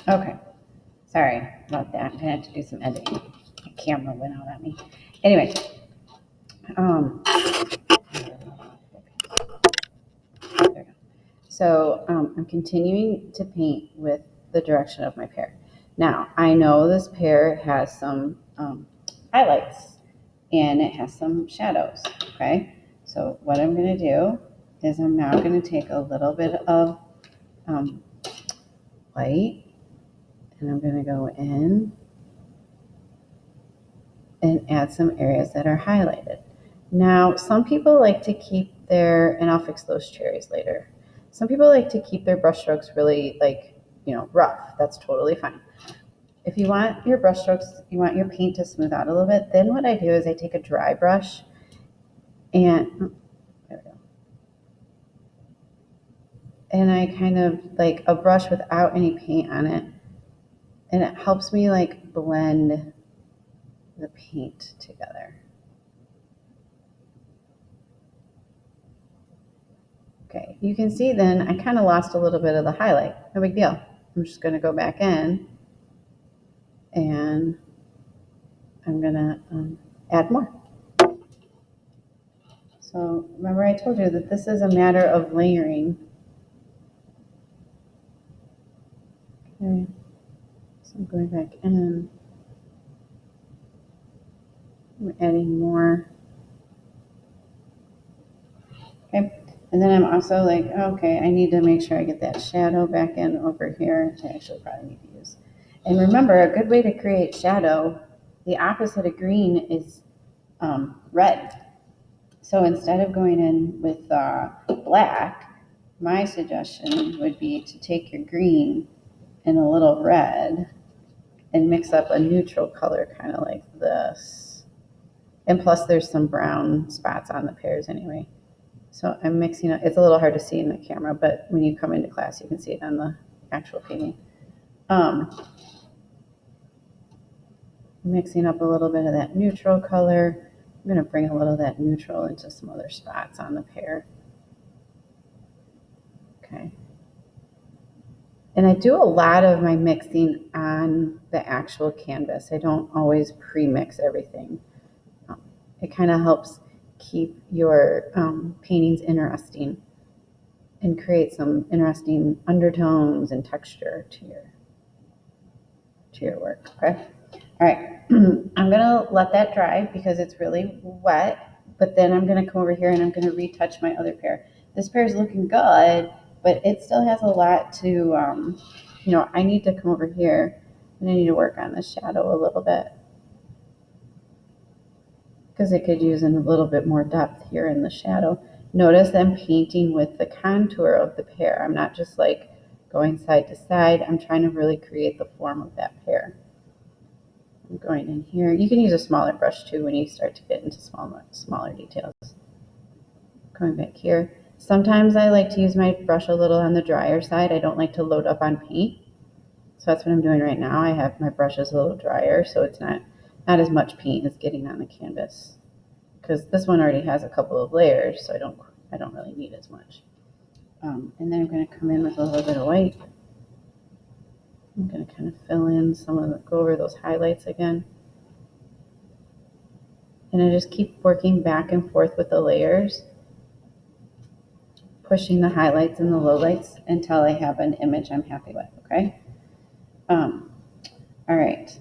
Okay, sorry about that. I had to do some editing. The camera went out on me. Anyway, there we go. So I'm continuing to paint with the direction of my pear. Now, I know this pear has some highlights and it has some shadows, okay? So what I'm going to do is I'm now going to take a little bit of white and I'm going to go in and add some areas that are highlighted. Now, some people like to keep and I'll fix those cherries later. Some people like to keep their brush strokes really rough. That's totally fine. If you want your brush strokes, you want your paint to smooth out a little bit, then what I do is I take a dry brush and, there we go. And I kind of like a brush without any paint on it. And it helps me like blend the paint together. Okay, you can see then I kind of lost a little bit of the highlight. No big deal. I'm just going to go back in and I'm going to add more. So remember I told you that this is a matter of layering. Okay, so I'm going back in. I'm adding more. Okay, and then I'm also like, okay, I need to make sure I get that shadow back in over here. I actually probably need to use. And remember, a good way to create shadow, the opposite of green is red. So instead of going in with black, my suggestion would be to take your green and a little red and mix up a neutral color kind of like this. And plus there's some brown spots on the pears anyway. So I'm mixing it. It's a little hard to see in the camera, but when you come into class, you can see it on the actual painting. Mixing up a little bit of that neutral color. I'm going to bring a little of that neutral into some other spots on the pear. Okay. And I do a lot of my mixing on the actual canvas. I don't always pre-mix everything. It kind of helps keep your paintings interesting and create some interesting undertones and texture to your work, okay? All right, I'm gonna let that dry because it's really wet, but then I'm gonna come over here and I'm gonna retouch my other pear. This pear is looking good, but it still has a lot to, I need to come over here and I need to work on the shadow a little bit because it could use a little bit more depth here in the shadow. Notice I'm painting with the contour of the pear. I'm not just like going side to side. I'm trying to really create the form of that pear. I'm going in here. You can use a smaller brush too when you start to get into smaller details. Going back here. Sometimes I like to use my brush a little on the drier side. I don't like to load up on paint. So that's what I'm doing right now. I have my brushes a little drier, so it's not as much paint is getting on the canvas. Because this one already has a couple of layers, so I don't really need as much. And then I'm going to come in with a little bit of white. I'm going to kind of fill in go over those highlights again. And I just keep working back and forth with the layers, pushing the highlights and the lowlights until I have an image I'm happy with, okay? All right,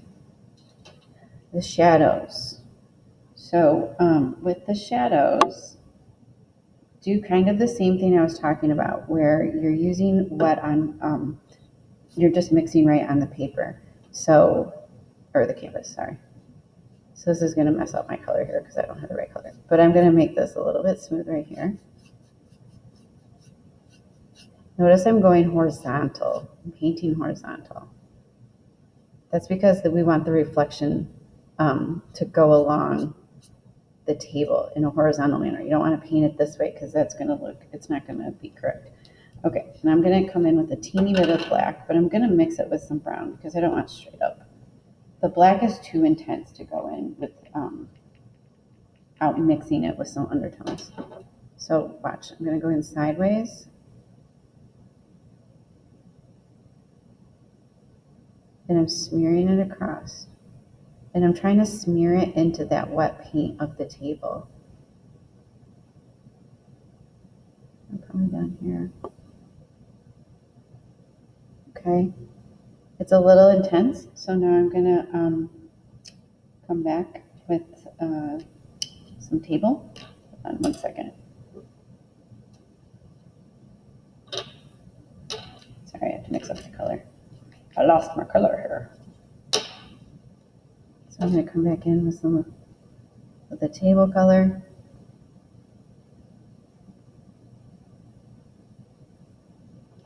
the shadows. So with the shadows, do kind of the same thing I was talking about where you're using wet on, you're just mixing right on the paper. Or the canvas, sorry. So this is gonna mess up my color here because I don't have the right color. But I'm gonna make this a little bit smooth right here. Notice I'm going horizontal, I'm painting horizontal. That's because we want the reflection to go along the table in a horizontal manner. You don't want to paint it this way because it's not going to be correct. Okay, and I'm going to come in with a teeny bit of black, but I'm going to mix it with some brown because I don't want straight up. The black is too intense to go in with out mixing it with some undertones. So watch, I'm going to go in sideways. and I'm smearing it across. And I'm trying to smear it into that wet paint of the table. I'm coming down here. Okay. It's a little intense, so now I'm gonna come back with some table. Hold on 1 second. Sorry, I have to mix up the color. I lost my color here. So I'm gonna come back in with some of the table color.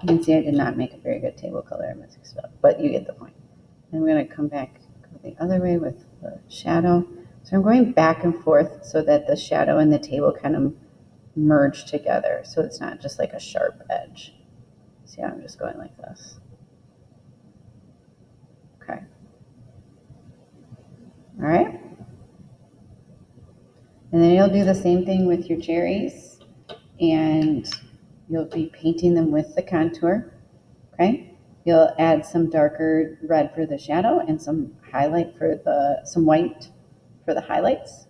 You can see I did not make a very good table color. I mixed it up, but you get the point. And I'm gonna come back the other way with the shadow. So I'm going back and forth so that the shadow and the table kind of merge together. So it's not just like a sharp edge. See how I'm just going like this. Okay. All right. And then you'll do the same thing with your cherries, and you'll be painting them with the contour. Okay. You'll add some darker red for the shadow and some highlight for some white for the highlights.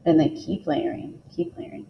And then keep layering, keep layering.